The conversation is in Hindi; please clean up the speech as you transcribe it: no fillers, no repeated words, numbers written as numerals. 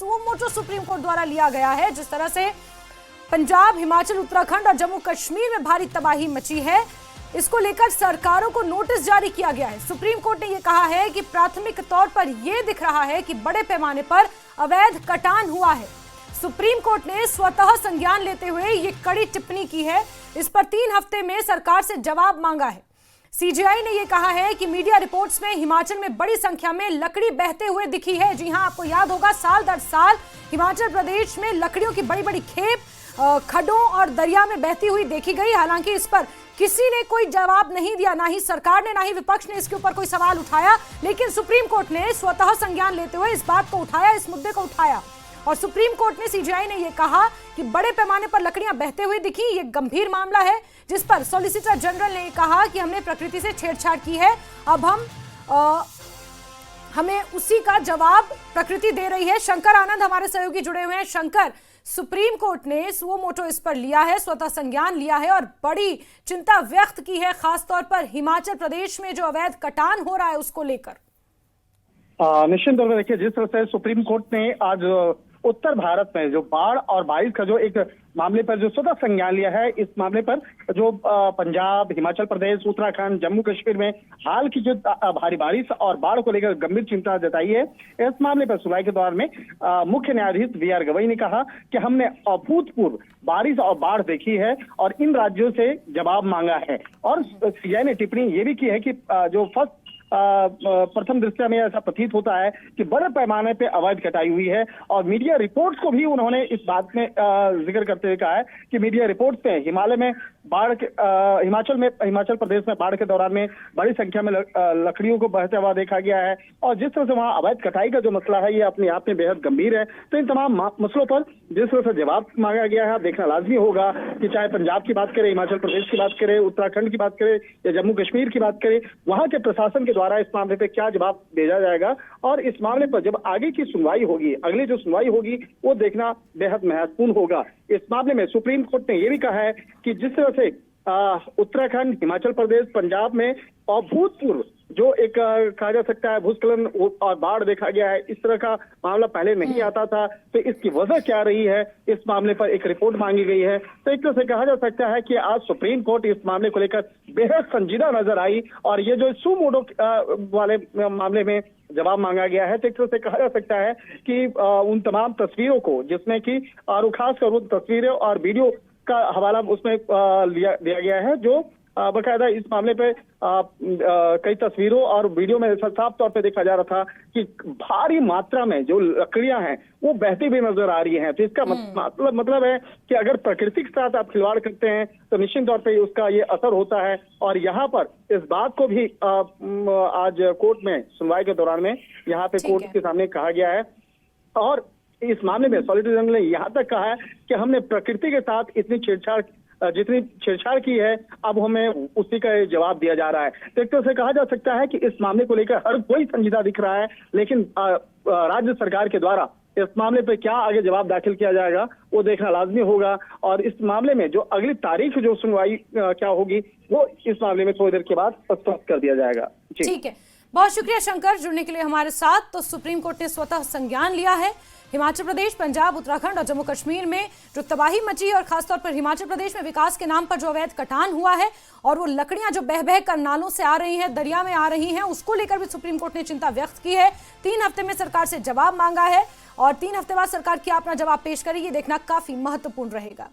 सुओ मोटो सुप्रीम कोर्ट द्वारा लिया गया है। जिस तरह से पंजाब, हिमाचल, उत्तराखंड और जम्मू कश्मीर में भारी तबाही मची है, इसको लेकर सरकारों को नोटिस जारी किया गया है। सुप्रीम कोर्ट ने यह कहा है कि प्राथमिक तौर पर यह दिख रहा है कि बड़े पैमाने पर अवैध कटान हुआ है। सुप्रीम कोर्ट ने स्वतः संज्ञान लेते हुए ये कड़ी टिप्पणी की है। इस पर 3 हफ्ते में सरकार से जवाब मांगा है। सीजेआई ने यह कहा है कि मीडिया रिपोर्ट्स में हिमाचल में बड़ी संख्या में लकड़ी बहते हुए दिखी है। जी हां, आपको याद होगा साल दर साल हिमाचल प्रदेश में लकड़ियों की बड़ी बड़ी खेप खड्डों और दरिया में बहती हुई देखी गई। हालांकि इस पर किसी ने कोई जवाब नहीं दिया, ना ही सरकार ने ना ही विपक्ष ने इसके ऊपर कोई सवाल उठाया। लेकिन सुप्रीम कोर्ट ने स्वतः संज्ञान लेते हुए इस बात को उठाया, इस मुद्दे को उठाया। और सुप्रीम कोर्ट ने, सीजेआई ने यह कहा कि बड़े पैमाने पर लकड़ियां बहते हुए दिखी, ये गंभीर मामला है, जिस पर सॉलिसिटर जनरल ने कहा कि हमने प्रकृति से छेड़छाड़ की है। अब हमें उसी का जवाब प्रकृति दे रही है। शंकर आनंद हमारे सहयोगी जुड़े हुए हैं। शंकर, सुप्रीम कोर्ट ने सुओ मोटो इस पर लिया है, स्वतः संज्ञान लिया है और बड़ी चिंता व्यक्त की है, खासतौर पर हिमाचल प्रदेश में जो अवैध कटान हो रहा है उसको लेकर। निश्चित तौर पर देखिए, जिस तरह से सुप्रीम कोर्ट ने आज उत्तर भारत में जो बाढ़ और बारिश का जो एक मामले पर जो स्वतः संज्ञान लिया है, इस मामले पर जो पंजाब, हिमाचल प्रदेश, उत्तराखंड, जम्मू कश्मीर में हाल की जो भारी बारिश और बाढ़ को लेकर गंभीर चिंता जताई है, इस मामले पर सुनवाई के दौरान में मुख्य न्यायाधीश वी.आर. गवई ने कहा कि हमने अभूतपूर्व बारिश और बाढ़ देखी है और इन राज्यों से जवाब मांगा है। और सीजेआई ने टिप्पणी ये भी की है कि जो फर्स्ट प्रथम दृष्टया में ऐसा प्रतीत होता है कि बड़े पैमाने पे अवैध कटाई हुई है। और मीडिया रिपोर्ट्स को भी उन्होंने इस बात में जिक्र करते हुए कहा है कि मीडिया रिपोर्ट्स में हिमालय में बाढ़ के हिमाचल प्रदेश में बाढ़ के दौरान में बड़ी संख्या में लकड़ियों को बहते हुआ देखा गया है। और जिस तरह से वहाँ अवैध कटाई का जो मसला है, ये अपने आप में बेहद गंभीर है। तो इन तमाम मसलों पर जिस तरह से जवाब मांगा गया है, देखना लाजमी होगा कि चाहे पंजाब की बात करें, हिमाचल प्रदेश की बात करें, उत्तराखंड की बात करें या जम्मू कश्मीर की बात करें, वहाँ के प्रशासन के द्वारा इस मामले पे क्या जवाब भेजा जाएगा। और इस मामले पर जब आगे की सुनवाई होगी, अगली जो सुनवाई होगी, वो देखना बेहद महत्वपूर्ण होगा। इस मामले में सुप्रीम कोर्ट ने यह भी कहा है कि जिस तरह से उत्तराखंड, हिमाचल प्रदेश, पंजाब में अभूतपूर्व जो एक कहा जा सकता है भूस्खलन और बाढ़ देखा गया है, इस तरह का मामला पहले नहीं आता था। तो इसकी वजह क्या रही है, इस मामले पर एक रिपोर्ट मांगी गई है। तो एक तरह से कहा जा सकता है कि आज सुप्रीम कोर्ट इस मामले को लेकर बेहद संजीदा नजर आई और ये जो सुओ मोटो वाले मामले में जवाब मांगा गया है, तो एक तरह से कहा जा सकता है कि उन तमाम तस्वीरों को, जिसमें कि और खासकर उन तस्वीरें और वीडियो का हवाला उसमें दिया गया है, जो बकायदा इस मामले पे कई तस्वीरों और वीडियो में साफ तौर पे देखा जा रहा था कि भारी मात्रा में जो लकड़ियां हैं वो बहती हुई नजर आ रही हैं। तो इसका मतलब है कि अगर प्रकृति के साथ आप खिलवाड़ करते हैं तो निश्चित तौर पे उसका ये असर होता है। और यहाँ पर इस बात को भी आज कोर्ट में सुनवाई के दौरान में यहाँ पे कोर्ट के सामने कहा गया है। और इस मामले में सॉलिसिटर जनरल ने यहाँ तक कहा है कि हमने प्रकृति के साथ जितनी छेड़छाड़ की है, अब हमें उसी का जवाब दिया जा रहा है। तो एक तरह से कहा जा सकता है कि इस मामले को लेकर हर कोई संजीदा दिख रहा है, लेकिन राज्य सरकार के द्वारा इस मामले पे क्या आगे जवाब दाखिल किया जाएगा वो देखना लाजमी होगा। और इस मामले में जो अगली तारीख जो सुनवाई क्या होगी, वो इस मामले में थोड़ी देर के बाद स्पष्ट कर दिया जाएगा। ठीक है, बहुत शुक्रिया शंकर जुड़ने के लिए हमारे साथ। तो सुप्रीम कोर्ट ने स्वतः संज्ञान लिया है। हिमाचल प्रदेश, पंजाब, उत्तराखंड और जम्मू कश्मीर में जो तबाही मची है और खासतौर पर हिमाचल प्रदेश में विकास के नाम पर जो अवैध कटान हुआ है और वो लकड़ियां जो बह बह कर नालों से आ रही हैं, दरिया में आ रही हैं, उसको लेकर भी सुप्रीम कोर्ट ने चिंता व्यक्त की है। 3 हफ्ते में सरकार से जवाब मांगा है और 3 हफ्ते बाद सरकार क्या अपना जवाब पेश करेगी, देखना काफी महत्वपूर्ण रहेगा।